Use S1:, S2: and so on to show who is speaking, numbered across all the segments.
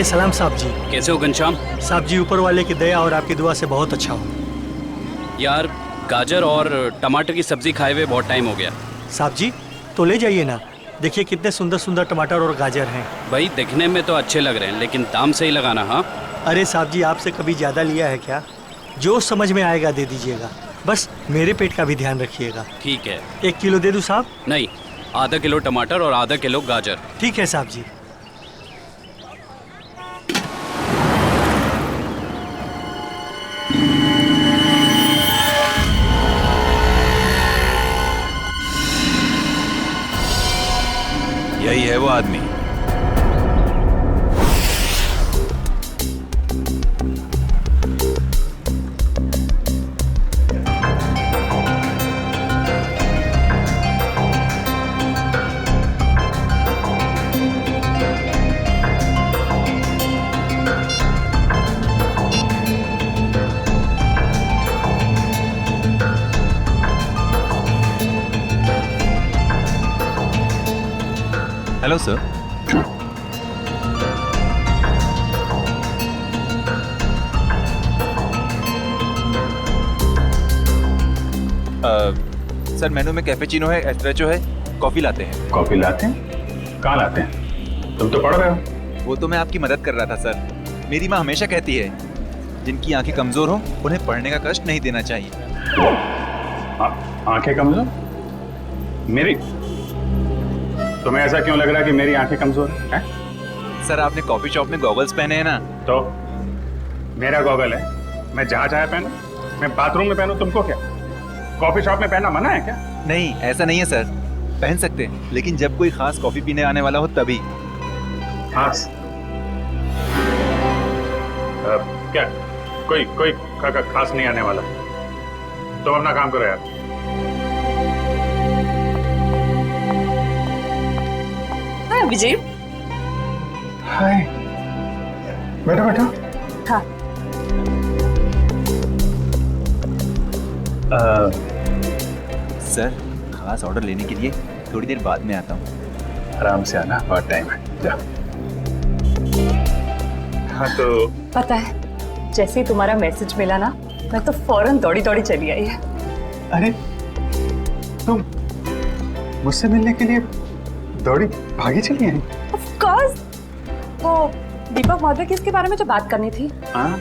S1: अरे सलाम साहब जी।
S2: कैसे हो घनश्याम?
S1: साहब जी ऊपर वाले की दया और आपकी दुआ से बहुत अच्छा हो।
S2: यार गाजर और टमाटर की सब्जी खाए हुए बहुत टाइम हो गया।
S1: साहब जी तो ले जाइए ना, देखिए कितने सुंदर सुंदर टमाटर और गाजर हैं।
S2: भाई दिखने में तो अच्छे लग रहे हैं लेकिन दाम सही लगाना। हाँ
S1: अरे साहब जी आपसे कभी ज़्यादा लिया है क्या? जो समझ में आएगा दे दीजिएगा, बस मेरे पेट का भी ध्यान रखिएगा।
S2: ठीक है।
S1: 1 किलो दे दूँ साहब?
S2: नहीं, आधा किलो टमाटर और आधा किलो गाजर।
S1: ठीक है साहब जी।
S3: यही है वो आदमी। Hello sir. सर मेनू में कैपेचिनो है, एस्प्रेसो है, कॉफी लाते हैं।
S4: कॉफी लाते हैं? कहाँ लाते हैं? तुम तो पढ़ रहे हो।
S3: वो तो मैं आपकी मदद कर रहा था सर। मेरी माँ हमेशा कहती है जिनकी आंखें कमजोर हो उन्हें पढ़ने का कष्ट नहीं देना चाहिए।
S4: आंखें कमजोर? मेरी? तुम्हें ऐसा क्यों लग रहा है कि मेरी आंखें कमजोर हैं?
S3: सर आपने कॉफी शॉप में गॉगल्स पहने हैं ना।
S4: तो मेरा गॉगल है, मैं जहाँ चाहे पहनूं, मैं बाथरूम में पहनूं, तुमको क्या? कॉफी शॉप में पहनना मना है क्या?
S3: नहीं ऐसा नहीं है सर, पहन सकते हैं लेकिन जब कोई खास कॉफी पीने आने वाला हो तभी।
S4: खास? क्या कोई कोई खास नहीं आने वाला? तुम अपना काम करो यार।
S5: हाय विजय।
S4: हाय, बैठो बैठो।
S5: हाँ।
S3: सर खास ऑर्डर लेने के लिए थोड़ी देर बाद में आता हूँ।
S4: आराम से आना, बहुत टाइम है। जा। हाँ तो
S5: पता है जैसे ही तुम्हारा मैसेज मिला ना, मैं तो फौरन दौड़ी दौड़ी चली आई है।
S4: अरे तुम मुझसे मिलने के लिए दौड़ी भागी चली आई?
S5: Of course. वो दीपक महोदय की इसके बारे में जो बात करनी थी,
S4: हाँ?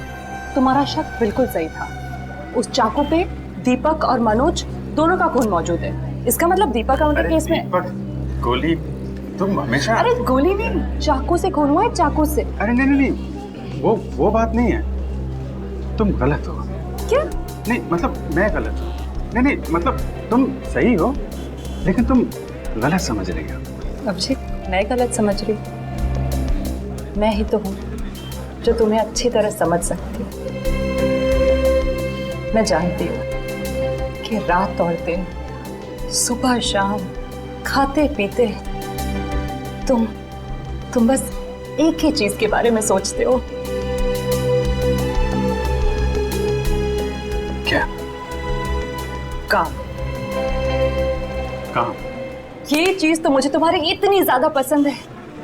S5: तुम्हारा शक बिल्कुल सही था। उस चाकू पे दीपक और मनोज दोनों का खून मौजूद है। इसका मतलब दीपक और केस में।
S4: दीपक, गोली, तुम हमेशा।
S5: अरे गोली नहीं, चाकू से खून हुआ है, चाकू से।
S4: अरे नहीं नहीं नहीं, वो बात नहीं है। तुम गलत हो।
S5: क्या?
S4: नहीं मतलब मैं गलत हूँ। नहीं नहीं मतलब तुम सही हो लेकिन तुम गलत समझ रही हो।
S5: अभिषेक मैं गलत समझ रही हूँ? मैं ही तो हूँ जो तुम्हें अच्छी तरह समझ सकती हूँ। मैं जानती हूँ कि रात और दिन, सुबह शाम, खाते पीते तुम बस एक ही चीज के बारे में सोचते हो।
S4: क्या?
S5: काम।
S4: काम?
S5: ये चीज तो मुझे तुम्हारी इतनी ज्यादा पसंद है।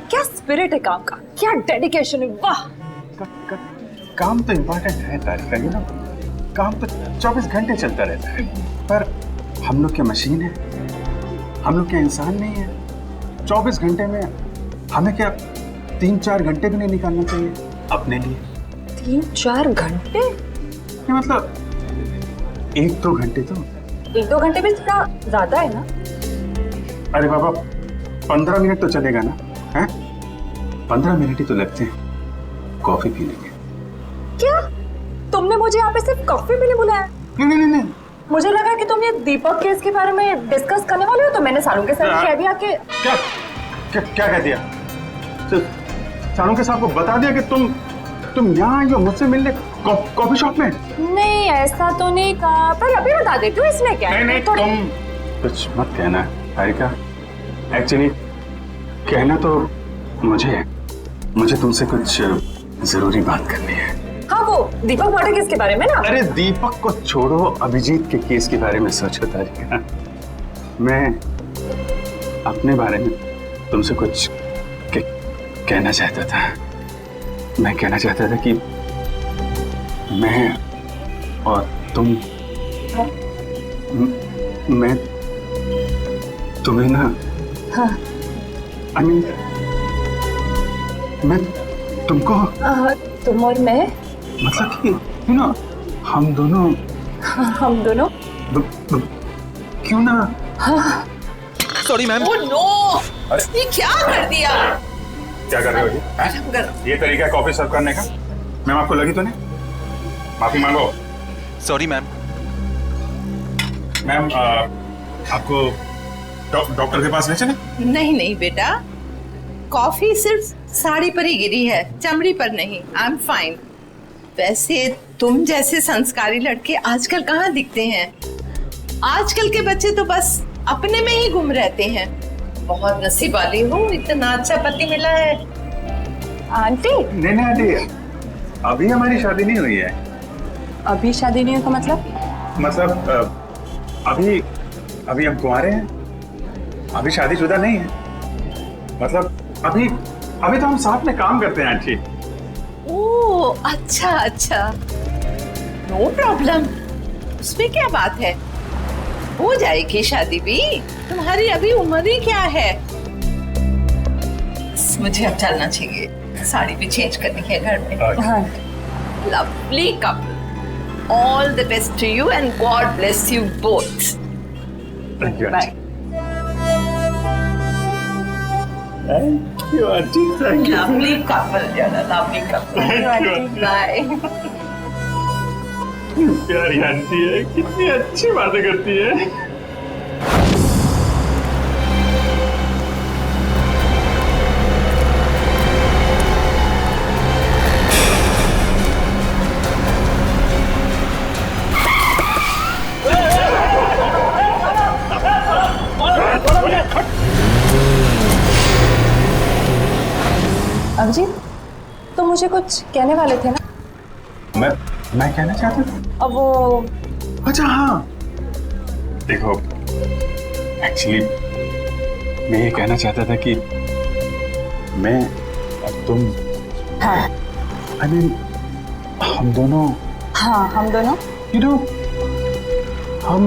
S5: क्या स्पिरिट है काम का, क्या डेडिकेशन है, वाह।
S4: काम तो इम्पोर्टेंट है तारिका, यू नो। काम तो 24 घंटे चलता रहता है, पर हम लोग क्या मशीन है? हम लोग क्या इंसान नहीं है? 24 घंटे में हमें क्या 3-4 घंटे भी नहीं निकालना चाहिए अपने लिए?
S5: 3-4 घंटे?
S4: ये मतलब 1-2 घंटे तो।
S5: 1-2 घंटे भी थोड़ा ज्यादा है ना?
S4: अरे बाबा 15 मिनट तो चलेगा ना? हैं? 15 मिनट ही तो लगते हैं कॉफी पीने के।
S5: क्या तुमने मुझे यहाँ पे सिर्फ कॉफी पीने बुलाया?
S4: नहीं नहीं नहीं,
S5: मुझे लगा कि तुम ये दीपक केस के बारे में डिस्कस करने वाले हो, तो मैंने सारू के साथ कह दिया कि
S4: क्या क्या क्या कह दिया? सारू के साहब को बता दिया कि तुम यहाँ आई हो मुझसे मिलने कॉफी शॉप में?
S5: नहीं ऐसा तो नहीं कहा, पर अभी बता देती हूँ इसमें क्या है।
S4: नहीं तुम कुछ मत कहना तारिका। एक्चुअली कहना तो मुझे तुमसे कुछ जरूरी बात करनी है।
S5: हाँ वो दीपक मर्डर केस के बारे में ना?
S4: अरे दीपक को छोड़ो, अभिजीत के केस के बारे में सोचो तारिका। मैं अपने बारे में तुमसे कुछ कहना चाहता था। मैं कहना चाहता था कि मैं और तुम मैं तुम्हें ना
S5: हाँ
S4: I mean, मैं तुमको
S5: तुम और मैं
S4: मतलब कि हम दोनों
S5: हम दोनों
S4: क्यों ना
S3: सॉरी मैम।
S6: ओह नो, ये क्या कर दिया?
S4: क्या कर रहे हो जी? ये तरीका है कॉफी सर्व करने का? मैम आपको लगी तो नहीं? माफी मांगो।
S3: Sorry ma'am.
S4: मैम आपको डॉक्टर के पास ले चले?
S6: नहीं नहीं बेटा, कॉफी सिर्फ साड़ी पर ही गिरी है, चमड़ी पर नहीं। I am fine. वैसे तुम जैसे संस्कारी लड़के आजकल कहाँ दिखते हैं? आजकल के बच्चे तो बस अपने में ही गुम रहते हैं। बहुत नसीब वाली हूँ, इतना अच्छा पति मिला है।
S5: आंटी
S4: नहीं आंटी, अभी हमारी शादी नहीं हुई है।
S5: अभी शादी नहीं हुई का
S4: मतलब अभी हम कुंवारे हैं, अभी शादीशुदा नहीं है। मतलब अभी तो हम साथ में काम करते हैं आंटी।
S6: ओह अच्छा अच्छा, नो प्रॉब्लम, उसमें क्या बात है, हो जाएगी शादी भी। तुम्हारी अभी उम्र ही क्या है। मुझे अब चलना चाहिए, साड़ी भी चेंज करनी है घर में।
S5: हाँ
S6: lovely couple, all the best to you and God bless you both.
S4: Thank you
S5: bye.
S4: Aunty, thank you.
S6: Lovely couple, lovely couple. Bye.
S4: प्यारी आंटी है, कितनी अच्छी बातें करती है।
S5: अभिजीत, तो मुझे कुछ कहने वाले थे ना?
S4: मैं कहना चाहता था।
S5: अब वो
S4: अच्छा हाँ, देखो एक्चुअली मैं ये कहना चाहता था कि मैं और तुम,
S5: हाँ
S4: I mean, हम दोनों,
S5: हाँ हम दोनों
S4: you know, हम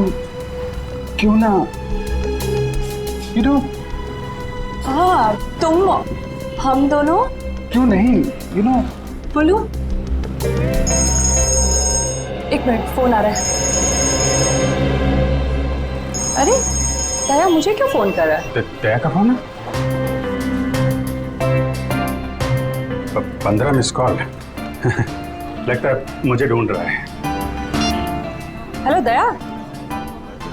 S4: क्यों ना, you know,
S5: हाँ तुम हम दोनों
S4: क्यों नहीं, you know,
S5: बोलू। एक मिनट, फोन आ रहा है। अरे दया मुझे क्यों फोन कर रहा है?
S4: दया का फोन है? 15 मिस कॉल। लगता है मुझे ढूंढ रहा है।
S5: हेलो दया।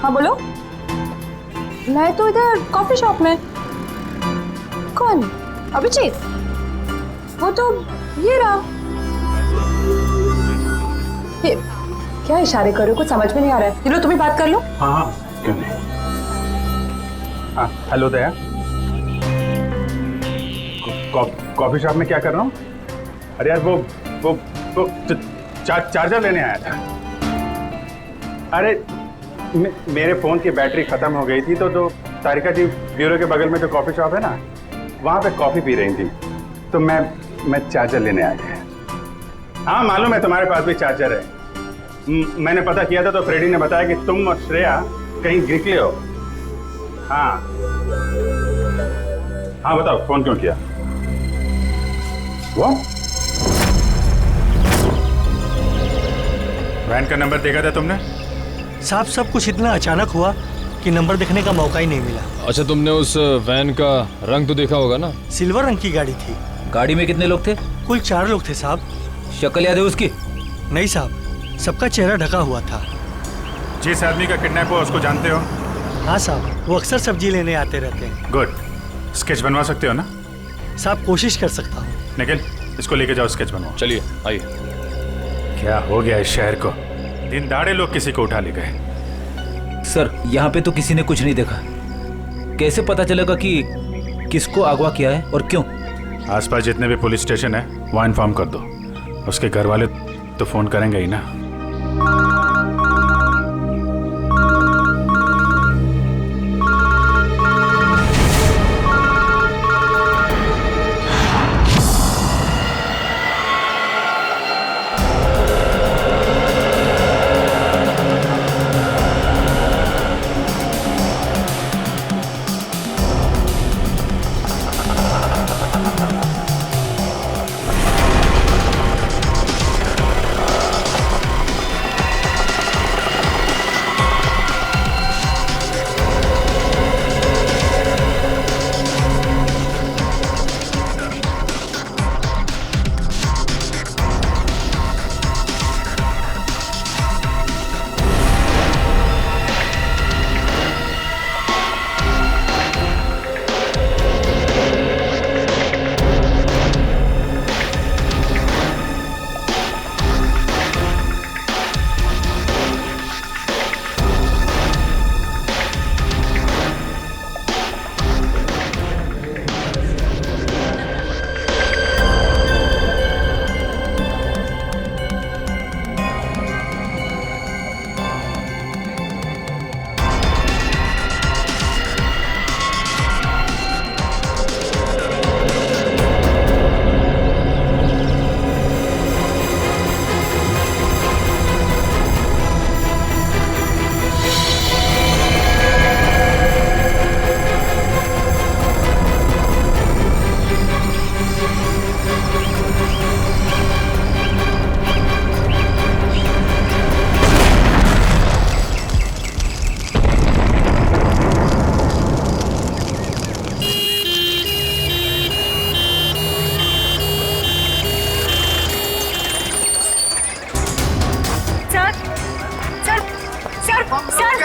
S5: हाँ बोलो। मैं तो इधर कॉफी शॉप में। कौन? अभिजीत? वो तो ये रहा। ये क्या इशारे करो, कुछ समझ में नहीं आ रहा है। चलो तुम्हें बात कर लो।
S4: हाँ हाँ क्यों नहीं। हाँ हेलो दया, कॉफी शॉप में क्या कर रहा हूँ? अरे यार वो चार्जर लेने आया था। अरे मेरे फोन की बैटरी खत्म हो गई थी, तो जो तारिका जी ब्यूरो के बगल में जो कॉफी शॉप है ना, वहाँ पे कॉफी पी रही थी, तो मैं चार्जर लेने आया। हाँ मालूम है तुम्हारे पास भी चार्जर है। मैंने पता किया था तो फ्रेडी ने बताया कि तुम और श्रेया कहीं निकले हो। हाँ बताओ फोन क्यों किया? वो वैन का नंबर देखा था तुमने?
S1: साहब सब कुछ इतना अचानक हुआ कि नंबर देखने का मौका ही नहीं मिला।
S7: अच्छा तुमने उस वैन का रंग तो देखा होगा ना?
S1: सिल्वर रंग की गाड़ी थी।
S2: गाड़ी में कितने लोग थे?
S1: कुल 4 लोग थे साहब।
S2: शक्ल याद है उसकी?
S1: नहीं साहब, सबका चेहरा ढका हुआ था।
S4: जिस आदमी का किडनैप हुआ उसको जानते हो?
S1: हाँ साहब, वो अक्सर सब्जी लेने आते रहते हैं।
S4: गुड, स्केच बनवा सकते हो ना?
S1: साहब कोशिश कर सकता हूँ।
S4: निखिल इसको लेके जाओ, स्केच बनवाओ।
S7: चलिए आइए।
S4: क्या हो गया इस शहर को? दिन दाड़े लोग किसी को उठा ले गए।
S2: सर यहाँ पे तो किसी ने कुछ नहीं देखा। कैसे पता चलेगा कि किसको अगवा किया है और क्यों?
S4: आसपास जितने भी पुलिस स्टेशन है वहाँ इन्फॉर्म कर दो। उसके घर वाले तो फोन करेंगे ही ना।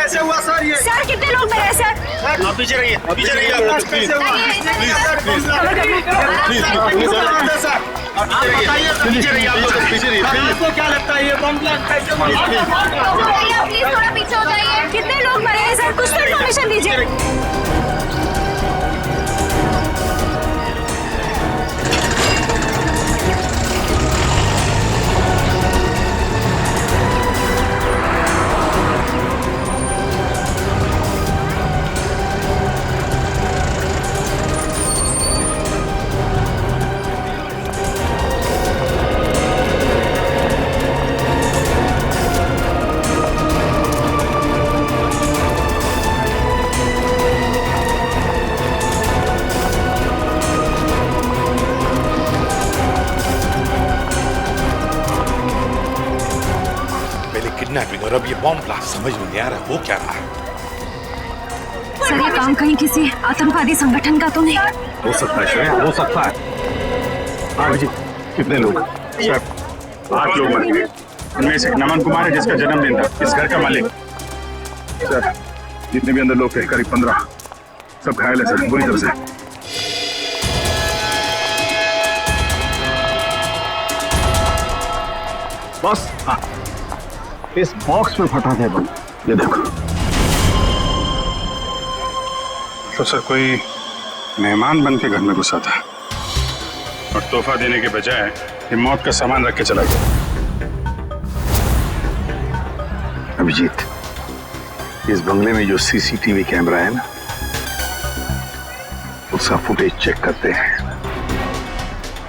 S4: कैसे हुआ सर ये?
S5: सर कितने लोग मरे हैं सर?
S4: आप पीछे रहिए, पीछे रहिए। कैसे हुआ? पीछे रहिए, आप लोग पीछे रहिए। आपको क्या लगता है ये बम ब्लास्ट कैसे हुआ?
S5: प्लीज थोड़ा पीछे हो जाइए। कितने लोग मरे हैं सर? कुछ तो इन्फॉर्मेशन दीजिए।
S8: किडनैपिंग और अब ये बॉम्ब ब्लास्ट, समझ में नहीं आ रहा वो क्या रहा है।
S5: सर ये काम कहीं किसी आतंकवादी संगठन का तो नहीं?
S4: हो सकता है श्रेया, हो सकता है। हाँ जी, कितने लोग? सर 8 लोग मर गए। उनमें से नमन कुमार है जिसका जन्मदिन था, इस घर का मालिक। सर जितने भी अंदर लोग थे करीब 15, सब घायल है सर, बुरी तरह से। बस हाँ, इस बॉक्स में फटा था बम, ये देखो। तो सर कोई मेहमान बन के घर में घुसा था और तोहफा देने के बजाय ये मौत का सामान रख के चला गया। अभिजीत, इस बंगले में जो सीसीटीवी कैमरा है ना, उसका फुटेज चेक करते हैं,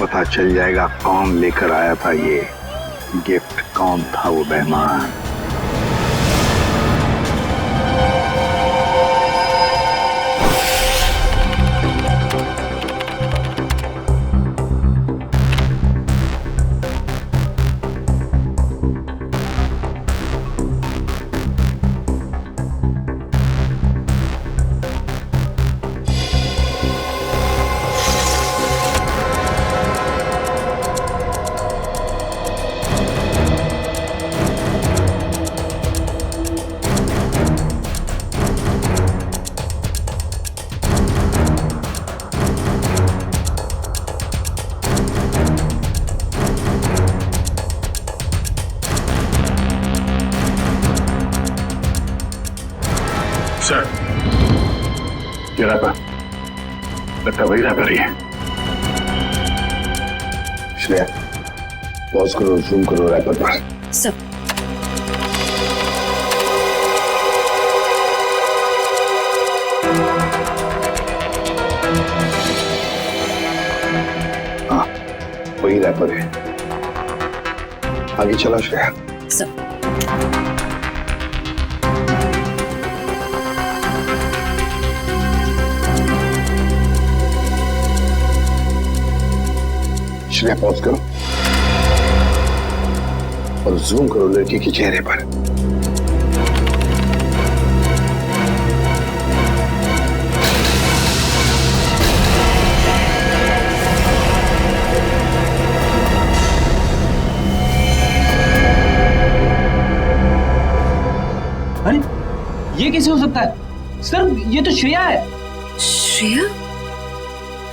S4: पता चल जाएगा कौन लेकर आया था ये गिफ्ट, कौन था वो मेहमान। सर ये रैपर लगता वही रैपर ही है। श्रेया पॉज करो, जूम करो रैपर पर।
S5: सब
S4: हाँ वही रैपर है। आगे चला श्रेया।
S5: सब
S4: श्रेया पॉज करो और जूम करो लड़की के चेहरे पर।
S9: अरे ये कैसे हो सकता है सर? ये तो श्रेया है।
S5: श्रेया?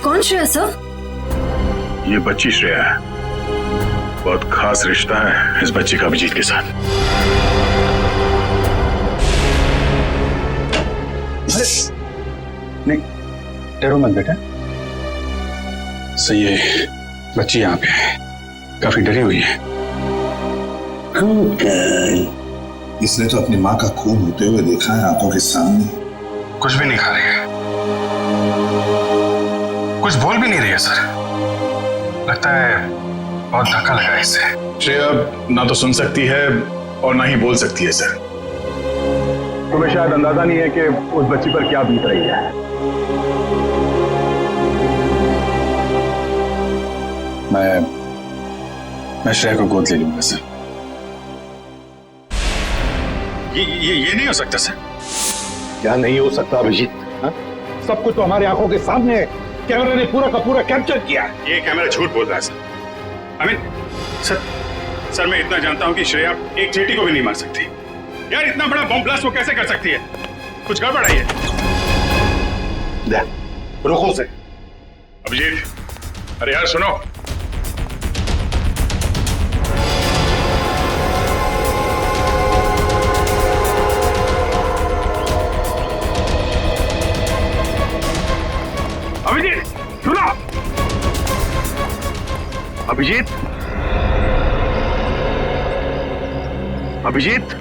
S5: कौन श्रेया सर?
S4: ये बच्ची श्रेया है, बहुत खास रिश्ता है इस बच्ची का अभिजीत के साथ। नहीं डरो मत बेटा, सही है बच्ची यहाँ पे है, काफी डरी हुई है।
S10: इसने तो अपनी माँ का खून होते हुए देखा है आंखों के सामने।
S4: कुछ भी नहीं खा रही है, कुछ बोल भी नहीं रही है सर, लगता है बहुत धक्का लगा है इसे। श्रेया ना तो सुन सकती है और ना ही बोल सकती है सर। तुम्हें शायद अंदाजा नहीं है कि उस बच्ची पर क्या बीत रही है। मैं श्रेया को गोद ले लूंगा सर। ये नहीं हो सकता सर।
S10: क्या नहीं हो सकता अभिजीत? सब कुछ तो हमारे आंखों के सामने है, कैमरे ने पूरा का पूरा कैप्चर किया।
S4: ये कैमरा झूठ बोल रहा है सर। सर मैं इतना जानता हूं कि श्रेया एक चींटी को भी नहीं मार सकती। यार इतना बड़ा बॉम्ब ब्लास्ट वो कैसे कर सकती है? कुछ गड़बड़ है ये।
S10: रुको से।
S4: अभिजीत, अरे यार सुनो। अभिजीत सुनो। अभिजीत, अभिजीत,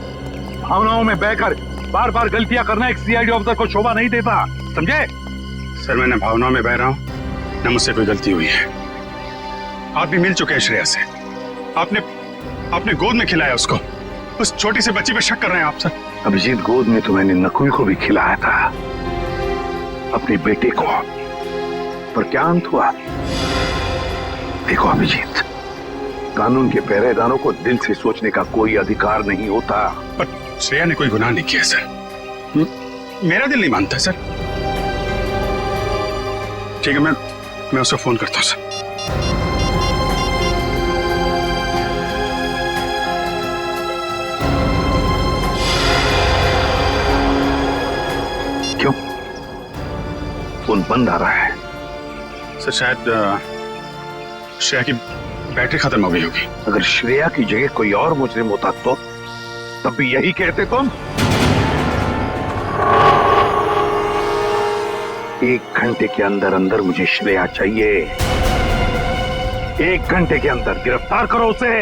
S4: भावनाओं में बहकर बार बार गलतियां करना एक सीआईडी ऑफिसर को शोभा नहीं देता, समझे? सर, मैं न भावनाओं में बह रहा हूं न मुझसे कोई गलती हुई है। आप भी मिल चुके हैं श्रेया से। आपने गोद में खिलाया उसको। उस छोटी सी बच्ची पे शक कर रहे हैं आप सर?
S10: अभिजीत, गोद में तो मैंने नकुल को भी खिलाया था, अपने बेटे को, पर क्या अंत हुआ? देखो अभिजीत, कानून के पहरेदारों को दिल से सोचने का कोई अधिकार नहीं होता। पर श्रेया ने कोई गुनाह नहीं किया सर। मेरा दिल नहीं मानता सर। ठीक है, मैं उसको फोन करता हूं सर। क्यों फोन बंद आ रहा है? सर शायद श्रेया की बैटरी खत्म हो गई होगी। अगर श्रेया की जगह कोई और मुजरिम होता तो तब भी यही कहते तुम? 1 घंटे के अंदर अंदर मुझे श्रेया चाहिए। 1 घंटे के अंदर गिरफ्तार करो उसे।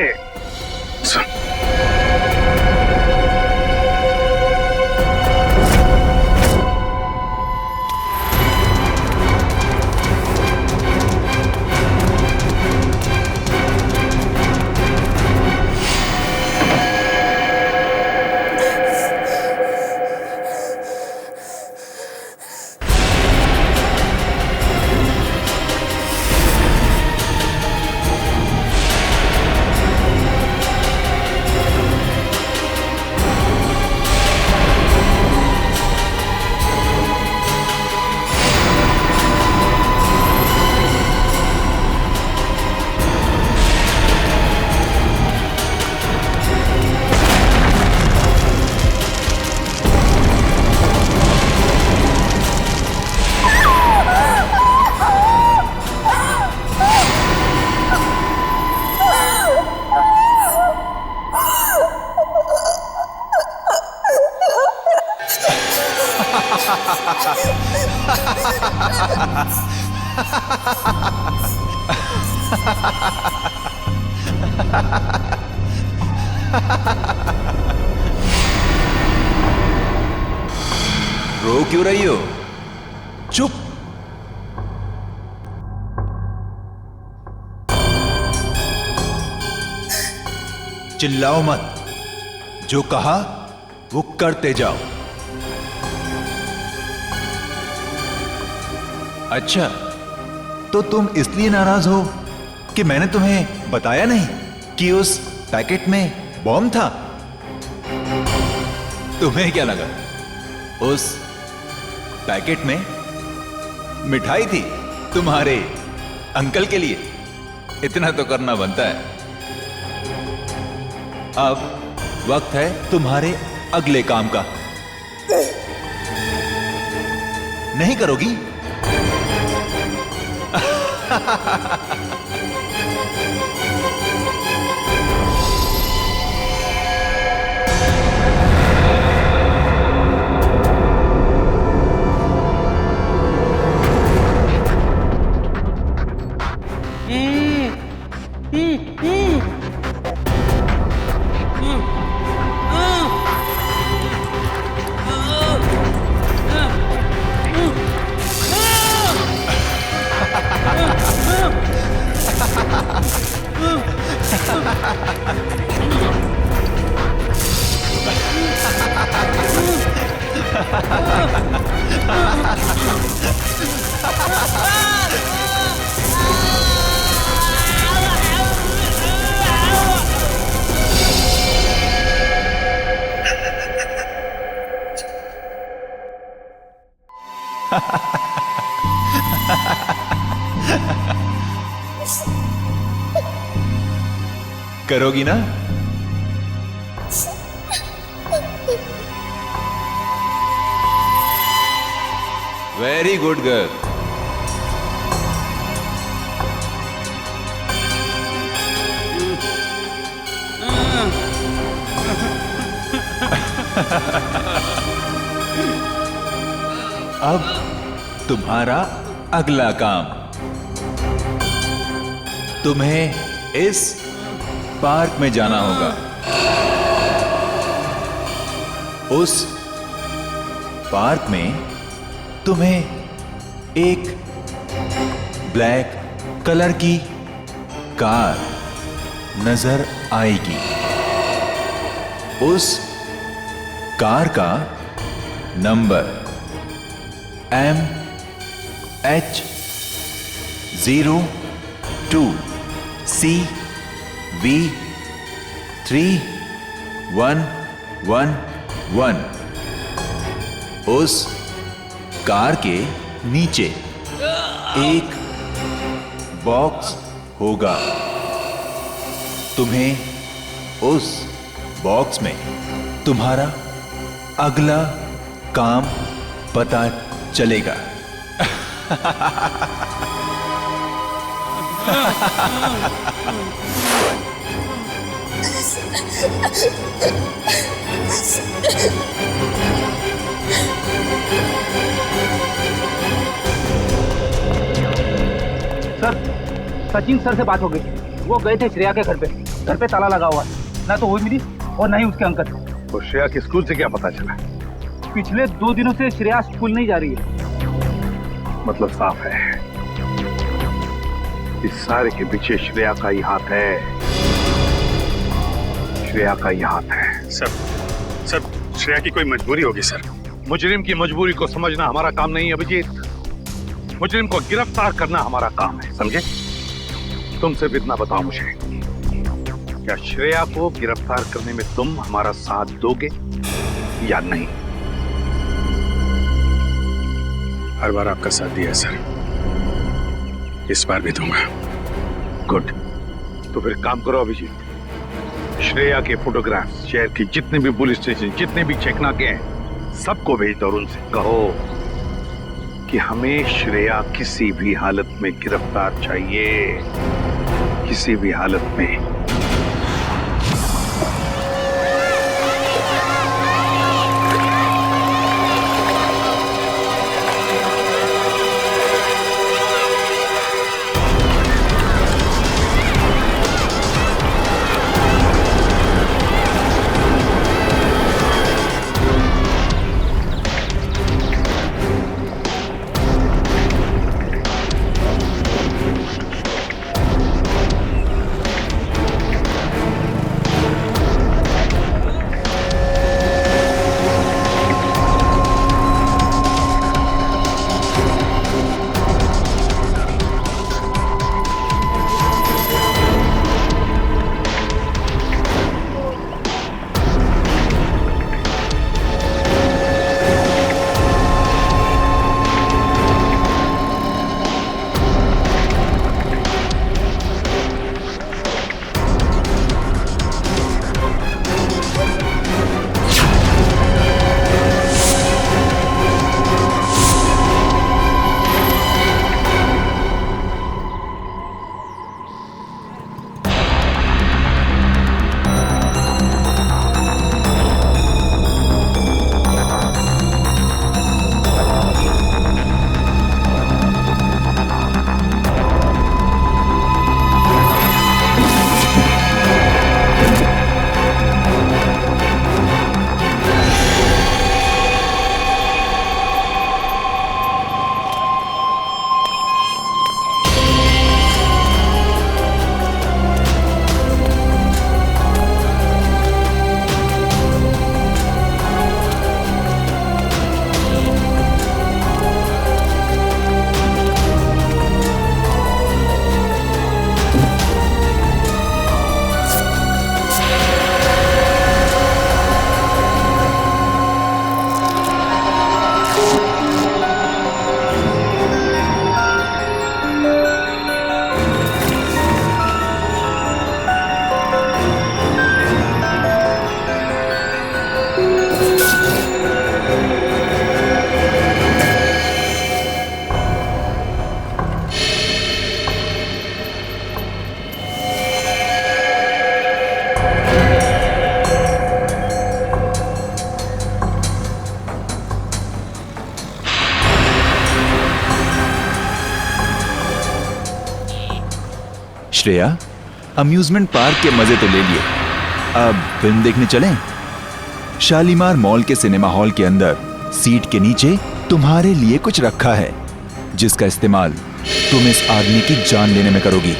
S3: रो क्यों रही हो? चुप। चिल्लाओ मत, जो कहा वो करते जाओ। अच्छा, तो तुम इसलिए नाराज हो कि मैंने तुम्हें बताया नहीं कि उस पैकेट में बॉम्ब था? तुम्हें क्या लगा उस पैकेट में मिठाई थी तुम्हारे अंकल के लिए? इतना तो करना बनता है। अब वक्त है तुम्हारे अगले काम का। नहीं करोगी? करोगी ना? Very good girl. अब तुम्हारा अगला काम, तुम्हें इस पार्क में जाना होगा। उस पार्क में तुम्हें एक ब्लैक कलर की कार नजर आएगी। उस कार का नंबर MH02CV3111। उस कार के नीचे एक बॉक्स होगा। तुम्हें उस बॉक्स में तुम्हारा अगला काम पता चलेगा।
S9: सर, सचिन सर से बात हो गई। वो गए थे श्रेया के घर पे ताला लगा हुआ है। ना तो वो मिली और ना ही उसके अंकल।
S10: तो श्रेया के स्कूल से क्या पता चला?
S9: पिछले 2 दिनों से श्रेया स्कूल नहीं जा रही है।
S10: मतलब साफ है, इस सारे के पीछे श्रेया का ही हाथ है। श्रेया का ही हाथ है।
S4: सर श्रेया की कोई मजबूरी होगी सर।
S10: मुजरिम की मजबूरी को समझना हमारा काम नहीं है अभिजीत। मुजरिम को गिरफ्तार करना हमारा काम है, समझे? तुम सिर्फ इतना बताओ मुझे, क्या श्रेया को गिरफ्तार करने में तुम हमारा साथ दोगे या नहीं?
S4: हर बार आपका साथ दिया है सर, इस बार भी दूंगा।
S10: गुड। तो फिर काम करो अभिजीत, श्रेया के फोटोग्राफ शहर के जितने भी पुलिस स्टेशन, जितने भी चेकनाके हैं, सबको भेज दो और उनसे कहो कि हमें श्रेया किसी भी हालत में गिरफ्तार चाहिए, किसी भी हालत में।
S3: श्रेया, अम्यूजमेंट पार्क के मजे तो ले लिए, अब फिल्म देखने चलें? शालीमार मॉल के सिनेमा हॉल के अंदर सीट के नीचे तुम्हारे लिए कुछ रखा है, जिसका इस्तेमाल तुम इस आदमी की जान लेने में करोगी।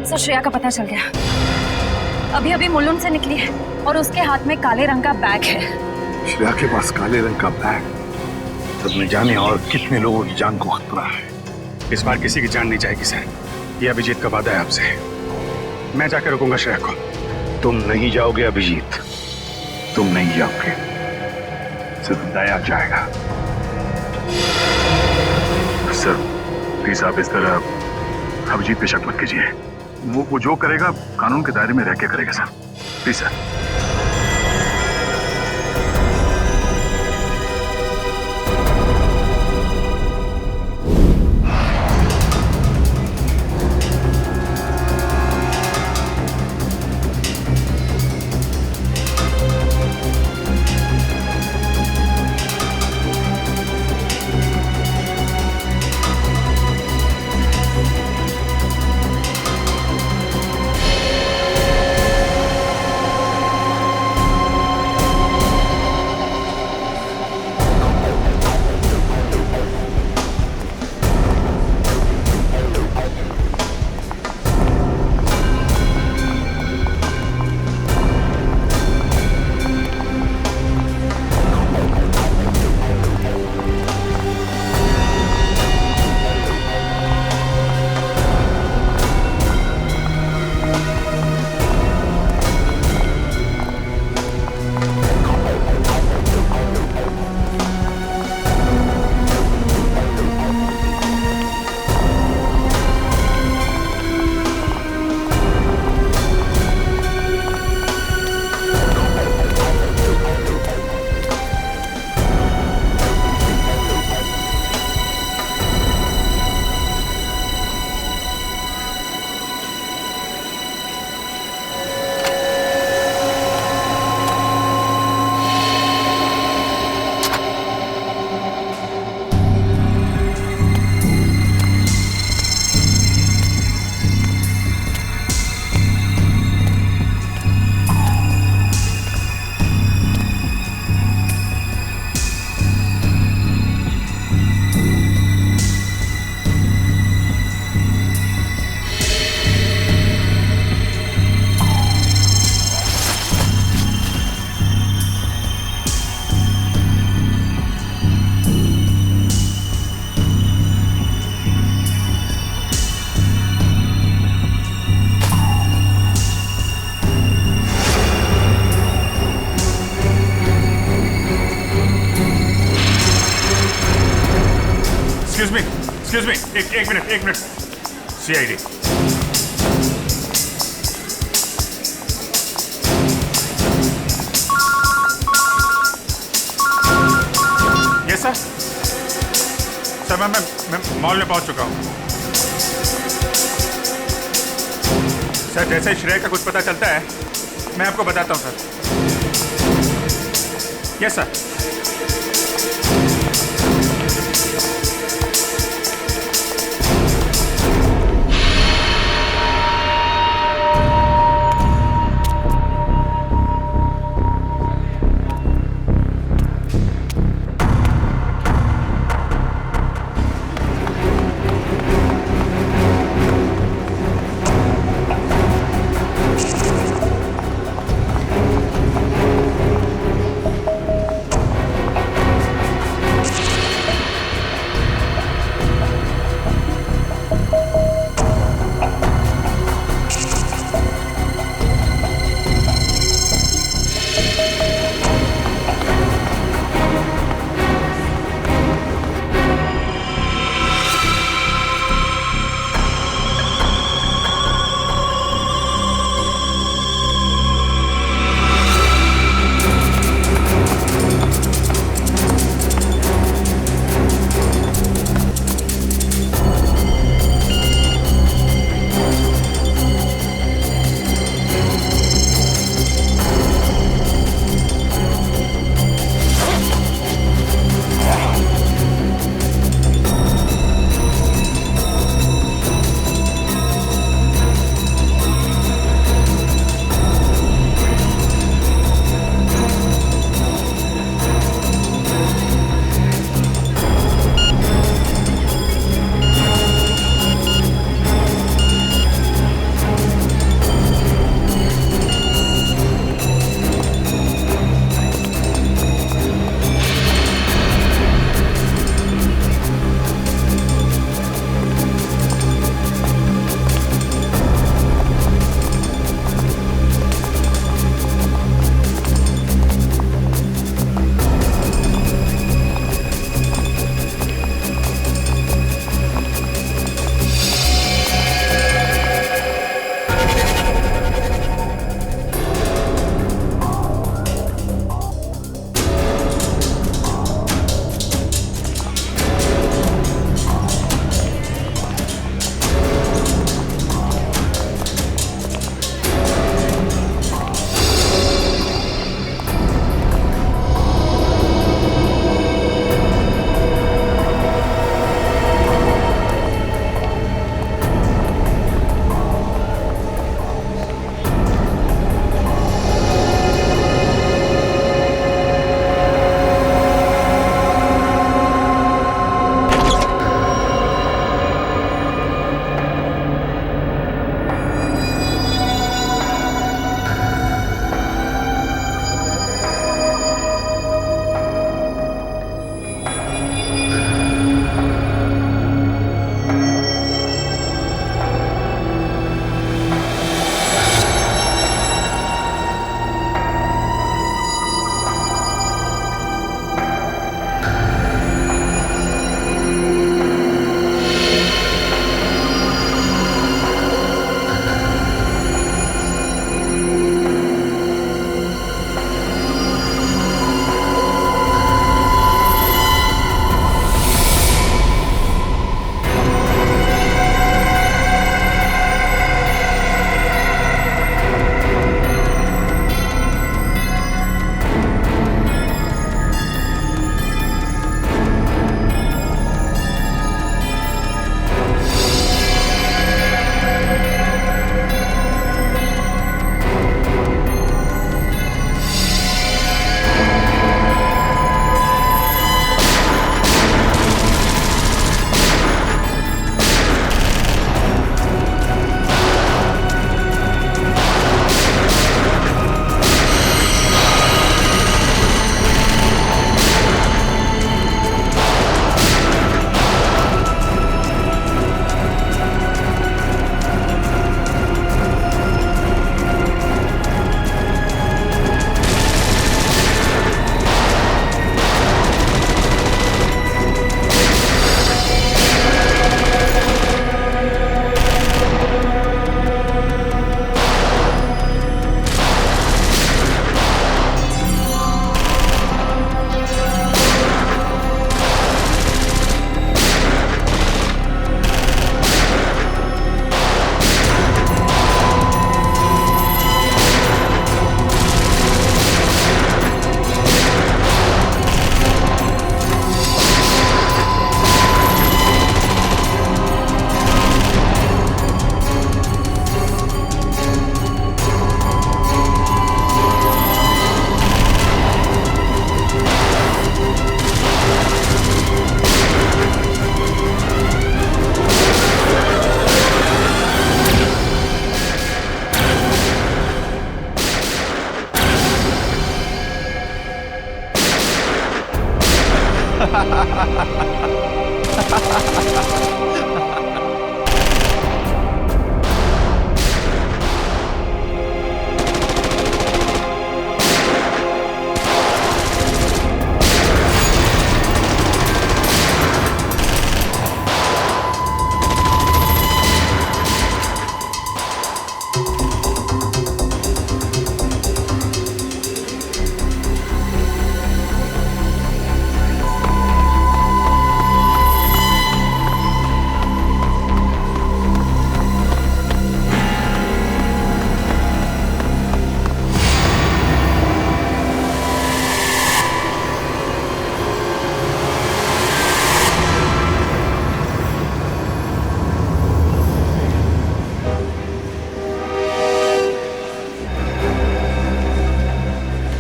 S11: सर, श्रेया का पता चल गया। अभी अभी मुलुंड से निकली है और उसके हाथ में काले रंग का बैग है।
S10: श्रेया के पास काले रंग का बैग, तब न जाने और कितने लोगों की जान को खतरा है।
S4: इस बार किसी की जान नहीं जाएगी सर, ये अभिजीत का वादा है आपसे। मैं जाकर रुकूंगा श्रेया को।
S10: तुम नहीं जाओगे अभिजीत, तुम नहीं जाओगे, सिर्फ दया जाएगा। सर प्लीज आप इस तरह अभिजीत पे शक मत कीजिए। वो जो करेगा कानून के दायरे में रह के करेगा sir, please sir.
S8: Excuse me, एक मिनट। सीआईडी। Yes sir. सर मैं मॉल में पहुंच चुका हूं। सर जैसे ही श्रेय का कुछ पता चलता है मैं आपको बताता हूं सर। Yes sir.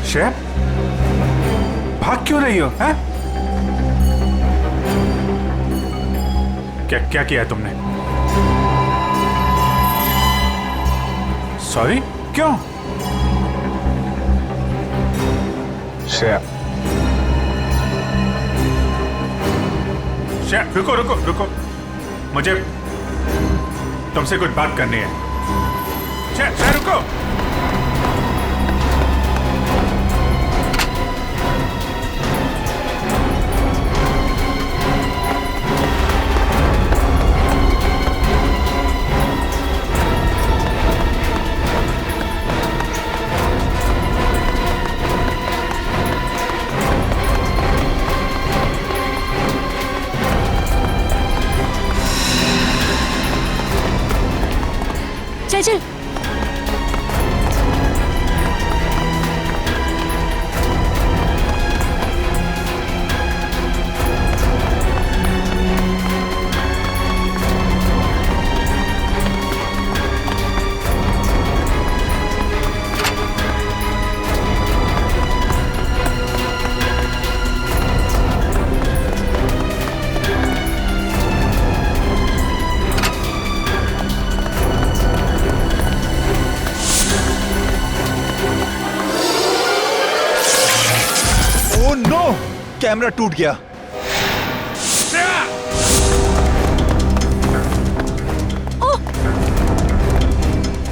S8: श्रेया, भाग क्यों रही हो? हैं? क्या क्या किया है तुमने? सॉरी, क्यों? श्रेया, श्रेया, रुको रुको रुको, मुझे तुमसे कुछ बात करनी है। श्रेया, श्रेया रुको।
S11: चल
S3: ओह नो, कैमरा टूट गया।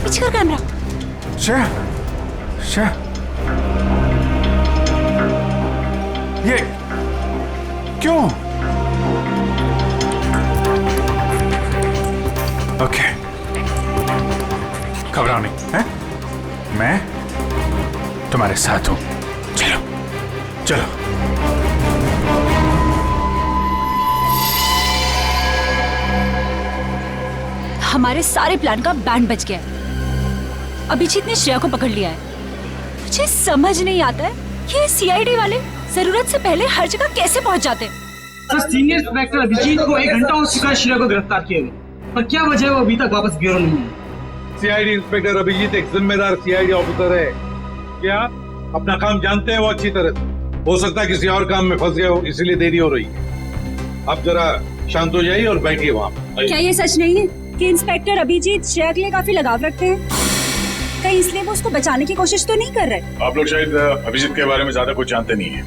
S11: पीछे कर कैमरा।
S8: श्रेया, श्रेया, ये क्यों? ओके, घबराओ नहीं, हैं? मैं तुम्हारे साथ हूं। चलो चलो।
S11: हमारे सारे प्लान का बैंड बज गया है। अभिजीत ने श्रेया को पकड़ लिया है। मुझे समझ नहीं आता है ये सीआईडी वाले जरूरत से पहले हर जगह कैसे पहुंच जाते हैं।
S9: सर, सीनियर इंस्पेक्टर अभिजीत को 1 घंटा हो चुका है श्रेया को गिरफ्तार किए हुए, पर क्या वजह है वो अभी तक वापस ब्यूरो नहीं है।
S10: सीआईडी इंस्पेक्टर अभिजीत एक जिम्मेदार सीआईडी ऑफिसर है। क्या अपना काम जानते हैं वो अच्छी तरह से? हो सकता है किसी और काम में फंस गए हो, इसीलिए देरी हो रही है। आप जरा शांत हो जाइए और बैठिए वहाँ।
S11: क्या ये सच नहीं है कि इंस्पेक्टर अभिजीत श्रेया के लिए काफी लगाव रखते हैं? कहीं इसलिए वो उसको बचाने की कोशिश तो नहीं कर रहे?
S8: आप लोग शायद अभिजीत के बारे में ज्यादा कुछ जानते नहीं है,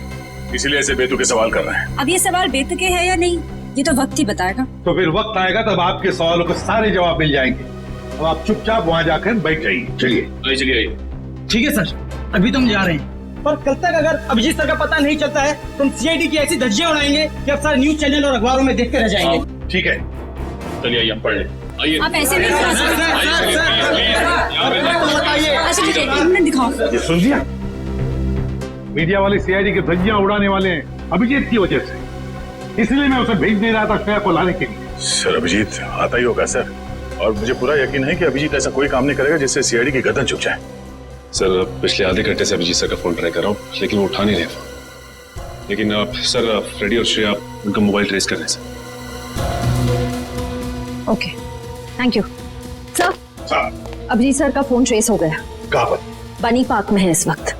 S8: इसीलिए ऐसे बेतुके सवाल कर रहे हैं।
S11: अब ये सवाल बेतुके है या नहीं ये तो वक्त ही बताएगा।
S10: तो फिर वक्त आएगा तब आपके सवालों के सारे जवाब मिल जाएंगे। अब आप चुपचाप वहाँ जाकर बैठ जाइए। चलिए
S8: चलिए।
S9: ठीक है सर, अभी तुम जा रहे हैं, पर कल तक अगर अभिजीत सर का पता नहीं चलता है तो हम सीआईडी की ऐसी धज्जियां उड़ाएंगे कि अब सारे न्यूज चैनल और अखबारों में देखते रह जाएंगे।
S10: ठीक है,
S8: चलिए आइए हम पढ़ लें।
S11: आप ऐसे नहीं करा सकते। अच्छा ठीक है, 1 मिनट दिखाओ।
S10: ये सुन लिया, मीडिया वाले सीआईडी की धज्जियां उड़ाने वाले हैं अभिजीत की वजह से, इसलिए मैं उसे भेज नहीं रहा था श्रेया को लाने के लिए।
S8: सर अभिजीत आता ही होगा सर, और मुझे पूरा यकीन है कि अभिजीत ऐसा कोई काम नहीं करेगा जिससे सीआईडी की गर्दन झुक जाए।
S7: सर पिछले आधे घंटे से अभिजीत सर का फोन ट्राई कर रहा हूँ, लेकिन वो उठा नहीं रहे फोन। लेकिन सर फ्रेडी और श्रेया उनका मोबाइल ट्रेस कर रहे हैं sir.
S5: Okay, thank you sir. Abhijit sir का फोन ट्रेस हो गया।
S10: कहाँ पर?
S5: बनी पार्क में है इस वक्त।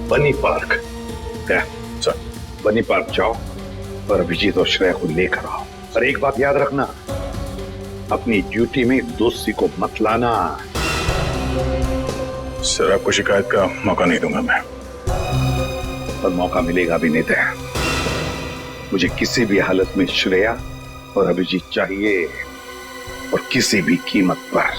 S10: बनी पार्क? सर, बनी पार्क जाओ और अभिजीत और श्रेया को लेकर आओ। और एक बात याद रखना, अपनी ड्यूटी में दोस्ती को मत लाना।
S8: सर आपको शिकायत का मौका नहीं दूंगा मैं।
S10: और मौका मिलेगा भी नहीं था। मुझे किसी भी हालत में श्रेया और अभिजीत चाहिए, और किसी भी कीमत पर।